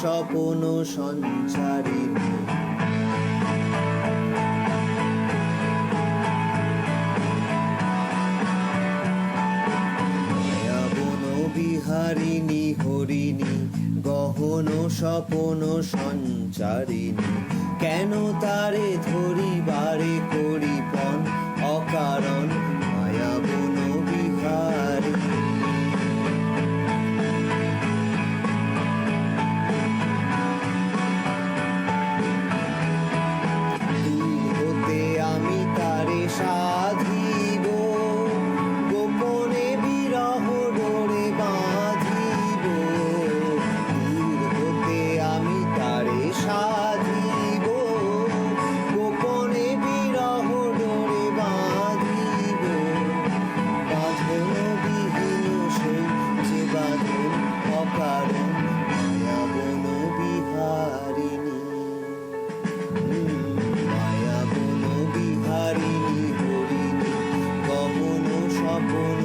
স্বপন সঞ্চারিণী। মায়াবন বিহারিণী হরিণী গহন স্বপন সঞ্চারিণী। কেন তারে ধরিবারে করি পণ অকারণ মায়াবন বিহারিণী। আমি তারে সাধিব গোপনে বিরহ ডোরে বাঁধিব। দূর হতে আমি তারে সাধিব গোপনে বিরহ ডোরে বাঁধিব। বাঁধন বিহীন সেই যে বাঁধন অকারণ মায়াবন বিহারিণী। বিহারিণী হরিণী গহন স্বপন